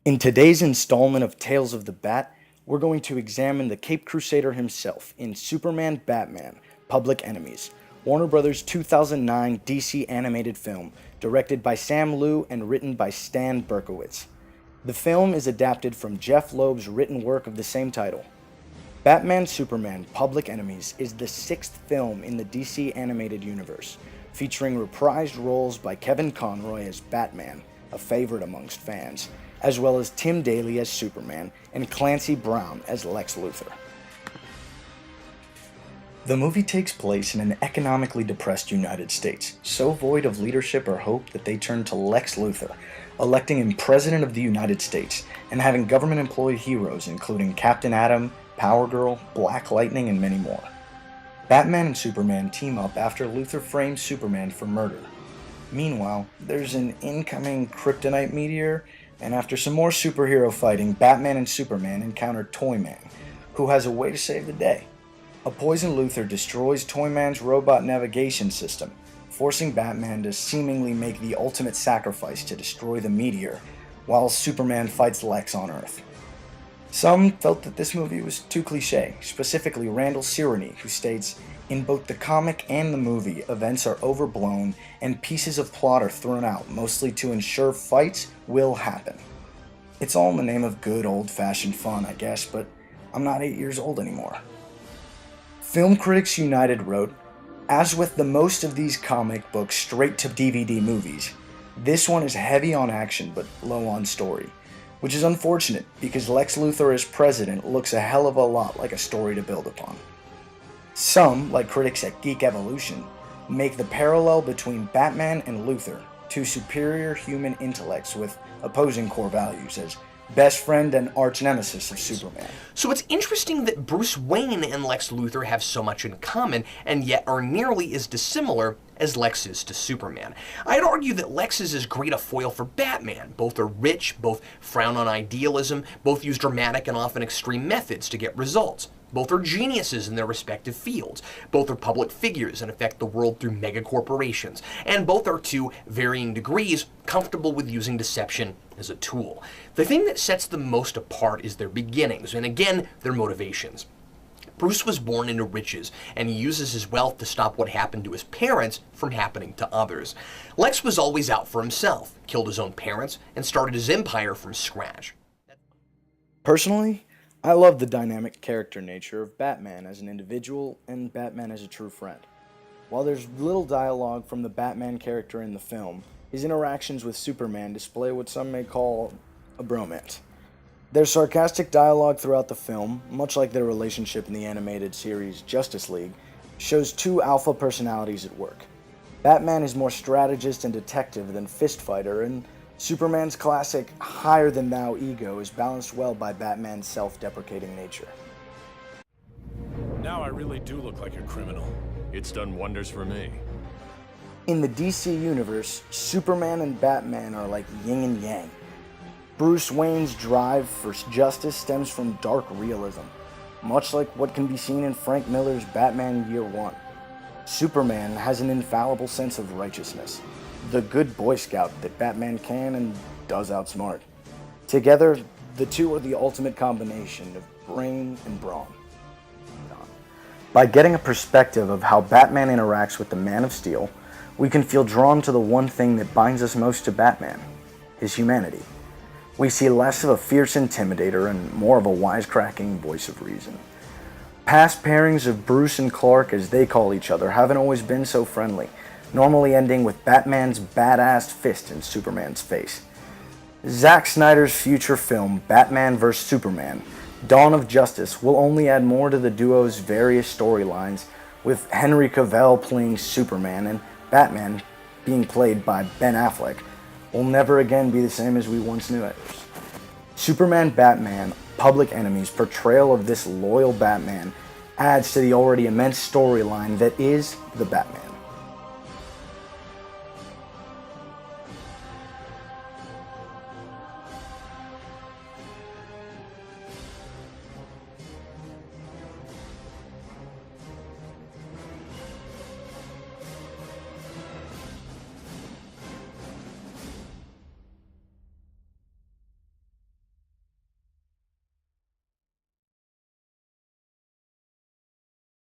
In today's installment of Tales of the Bat, we're going to examine the Cape Crusader himself in Superman Batman Public Enemies, Warner Bros. 2009 DC animated film, directed by Sam Liu and written by Stan Berkowitz. The film is adapted from Jeff Loeb's written work of the same title. Batman Superman Public Enemies is the sixth film in the DC animated universe, featuring reprised roles by Kevin Conroy as Batman, a favorite amongst fans, as well as Tim Daly as Superman and Clancy Brown as Lex Luthor. The movie takes place in an economically depressed United States, so void of leadership or hope that they turn to Lex Luthor, electing him President of the United States and having government-employed heroes including Captain Atom, Power Girl, Black Lightning, and many more. Batman and Superman team up after Luthor frames Superman for murder. Meanwhile, there's an incoming kryptonite meteor, and after some more superhero fighting, Batman and Superman encounter Toyman, who has a way to save the day. A poison Luthor destroys Toyman's robot navigation system, forcing Batman to seemingly make the ultimate sacrifice to destroy the meteor, while Superman fights Lex on Earth. Some felt that this movie was too cliche, specifically Randall Sironi, who states, "In both the comic and the movie, events are overblown and pieces of plot are thrown out, mostly to ensure fights will happen." It's all in the name of good old-fashioned fun, I guess, but I'm not 8 years old anymore. Film Critics United wrote, "As with the most of these comic book straight-to-DVD movies, this one is heavy on action but low on story, which is unfortunate because Lex Luthor as president looks a hell of a lot like a story to build upon." Some, like critics at Geek Evolution, make the parallel between Batman and Luthor, two superior human intellects with opposing core values, as best friend and arch nemesis of Superman. So it's interesting that Bruce Wayne and Lex Luthor have so much in common, and yet are nearly as dissimilar as Lex is to Superman. I'd argue that Lex is as great a foil for Batman. Both are rich, both frown on idealism, both use dramatic and often extreme methods to get results. Both are geniuses in their respective fields. Both are public figures and affect the world through mega corporations. And both are, to varying degrees, comfortable with using deception as a tool. The thing that sets them most apart is their beginnings, and again, their motivations. Bruce was born into riches, and he uses his wealth to stop what happened to his parents from happening to others. Lex was always out for himself, killed his own parents, and started his empire from scratch. Personally, I love the dynamic character nature of Batman as an individual and Batman as a true friend. While there's little dialogue from the Batman character in the film, his interactions with Superman display what some may call a bromance. There's sarcastic dialogue throughout the film, much like their relationship in the animated series Justice League, shows two alpha personalities at work. Batman is more strategist and detective than fist fighter, and Superman's classic higher-than-thou ego is balanced well by Batman's self-deprecating nature. Now I really do look like a criminal. It's done wonders for me. In the DC universe, Superman and Batman are like yin and yang. Bruce Wayne's drive for justice stems from dark realism, much like what can be seen in Frank Miller's Batman Year One. Superman has an infallible sense of righteousness, the good Boy Scout that Batman can and does outsmart. Together, the two are the ultimate combination of brain and brawn. By getting a perspective of how Batman interacts with the Man of Steel, we can feel drawn to the one thing that binds us most to Batman, his humanity. We see less of a fierce intimidator and more of a wisecracking voice of reason. Past pairings of Bruce and Clark, as they call each other, haven't always been so friendly, normally ending with Batman's badass fist in Superman's face. Zack Snyder's future film, Batman vs. Superman, Dawn of Justice, will only add more to the duo's various storylines, with Henry Cavill playing Superman and Batman being played by Ben Affleck, will never again be the same as we once knew it. Superman Batman Public Enemies' portrayal of this loyal Batman adds to the already immense storyline that is the Batman.